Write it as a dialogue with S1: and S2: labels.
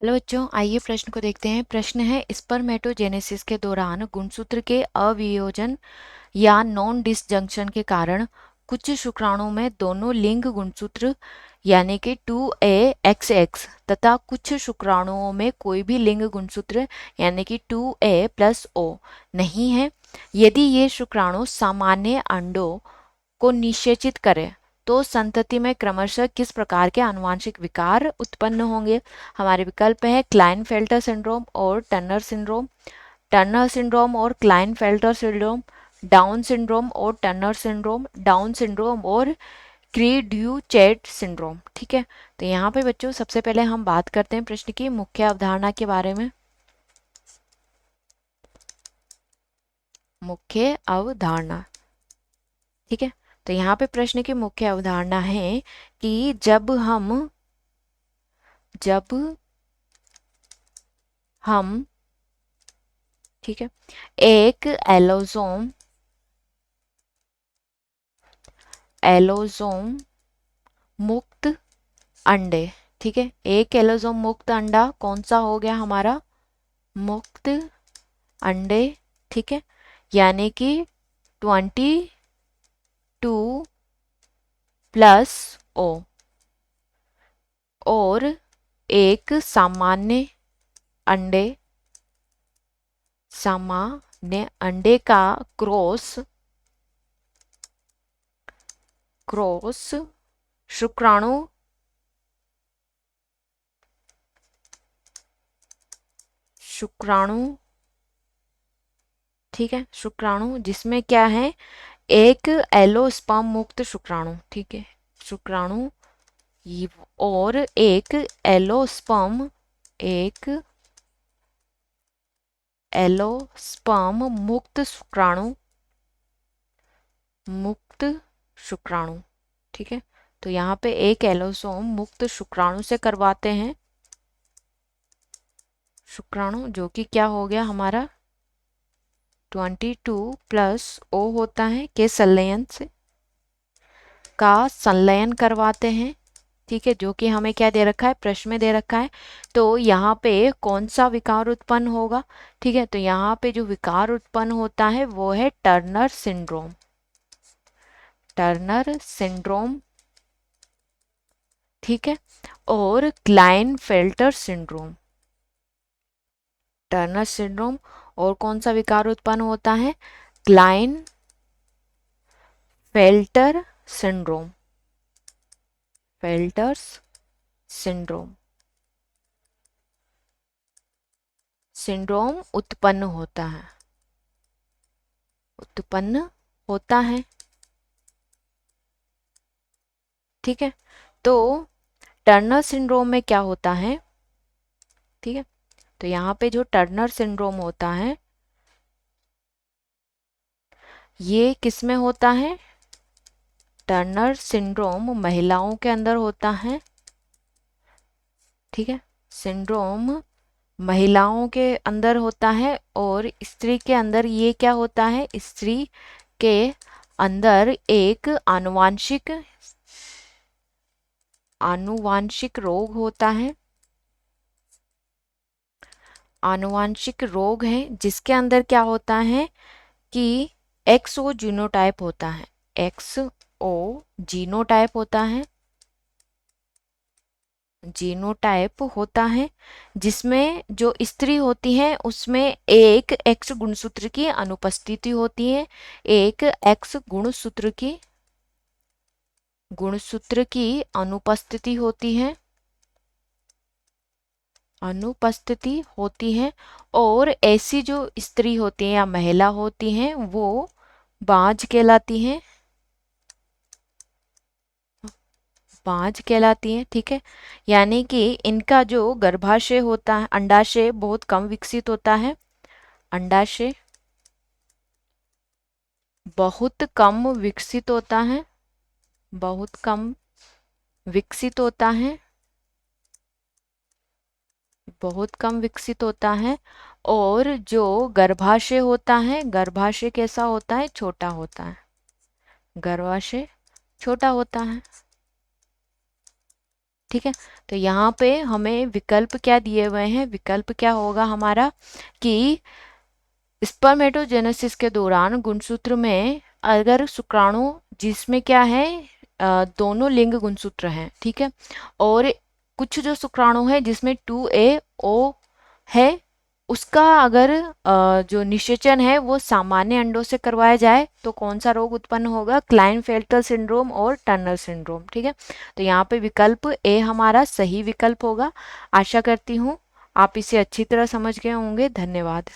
S1: Hello बच्चों, आइए प्रश्न को देखते हैं। प्रश्न है, स्पर्मेटोजेनेसिस के दौरान गुणसूत्र के अवियोजन या नॉन डिसजंक्शन के कारण कुछ शुक्राणुओं में दोनों लिंग गुणसूत्र यानी कि 2A XX तथा कुछ शुक्राणुओं में कोई भी लिंग गुणसूत्र यानी कि 2A+O नहीं है। यदि ये शुक्राणु सामान्य अंडों को निषेचित करें तो संतति में क्रमशः किस प्रकार के आनुवंशिक विकार उत्पन्न होंगे। हमारे विकल्प है क्लाइनफेल्टर सिंड्रोम और टर्नर सिंड्रोम, टर्नर सिंड्रोम और क्लाइनफेल्टर सिंड्रोम, डाउन सिंड्रोम और टर्नर सिंड्रोम, डाउन सिंड्रोम और क्री ड्यू चैट सिंड्रोम। ठीक है, तो यहाँ पे बच्चों सबसे पहले हम बात करते हैं प्रश्न की मुख्य अवधारणा के बारे में। मुख्य अवधारणा, ठीक है, तो यहाँ पे प्रश्न की मुख्य अवधारणा है कि जब हम ठीक है एक एलोसोम मुक्त अंडे, ठीक है, एक एलोसोम मुक्त अंडा कौन सा हो गया हमारा, मुक्त अंडे, ठीक है, यानी कि 22+O और एक सामान्य अंडे का क्रॉस शुक्राणु ठीक है, शुक्राणु जिसमें क्या है, एक एलोस्पर्म मुक्त शुक्राणु, ठीक है, शुक्राणु और एक एलोस्पर्म मुक्त शुक्राणु, ठीक है, तो यहाँ पे एक एलोसोम मुक्त शुक्राणु से करवाते हैं, शुक्राणु जो कि क्या हो गया हमारा 22+O होता है के संलयन करवाते हैं, ठीक है, जो कि हमें क्या दे रखा है, प्रश्न में दे रखा है। तो यहाँ पे कौन सा विकार उत्पन्न होगा, ठीक है, तो यहाँ पे जो विकार उत्पन्न होता है वो है टर्नर सिंड्रोम, ठीक है, और क्लाइनफेल्टर सिंड्रोम, टर्नर सिंड्रोम और कौन सा विकार उत्पन्न होता है, क्लाइनफेल्टर सिंड्रोम, फेल्टर्स सिंड्रोम उत्पन्न होता है, ठीक है, तो टर्नर सिंड्रोम में क्या होता है, ठीक है, तो यहाँ पे जो टर्नर सिंड्रोम होता है ये किस में होता है, टर्नर सिंड्रोम महिलाओं के अंदर होता है, ठीक है, सिंड्रोम महिलाओं के अंदर होता है और स्त्री के अंदर ये क्या होता है, स्त्री के अंदर एक आनुवांशिक रोग होता है, आनुवांशिक रोग है जिसके अंदर क्या होता है कि XO जीनोटाइप होता है, XO जीनोटाइप होता है जिसमें जो स्त्री होती है उसमें एक X गुणसूत्र की अनुपस्थिति होती है, एक X गुणसूत्र की अनुपस्थिति होती है और ऐसी जो स्त्री होती है या महिला होती हैं वो बांझ कहलाती हैं, ठीक है, यानी कि इनका जो गर्भाशय होता है, अंडाशय बहुत कम विकसित होता है, अंडाशय बहुत कम विकसित होता है, बहुत कम विकसित होता है, बहुत कम विकसित होता है और जो गर्भाशय होता है, गर्भाशय कैसा होता है, छोटा होता है, गर्भाशय छोटा होता है, ठीक है, तो यहाँ पे हमें विकल्प क्या दिए हुए हैं, विकल्प क्या होगा हमारा कि स्पर्मेटोजेनेसिस के दौरान गुणसूत्र में अगर शुक्राणु जिसमें क्या है दोनों लिंग गुणसूत्र हैं, ठीक है, और कुछ जो शुक्राणु है जिसमें 2A O है, उसका अगर जो निषेचन है वो सामान्य अंडों से करवाया जाए तो कौन सा रोग उत्पन्न होगा, क्लाइनफेल्टर सिंड्रोम और टर्नर सिंड्रोम। ठीक है, तो यहाँ पे विकल्प ए हमारा सही विकल्प होगा। आशा करती हूँ आप इसे अच्छी तरह समझ गए होंगे। धन्यवाद।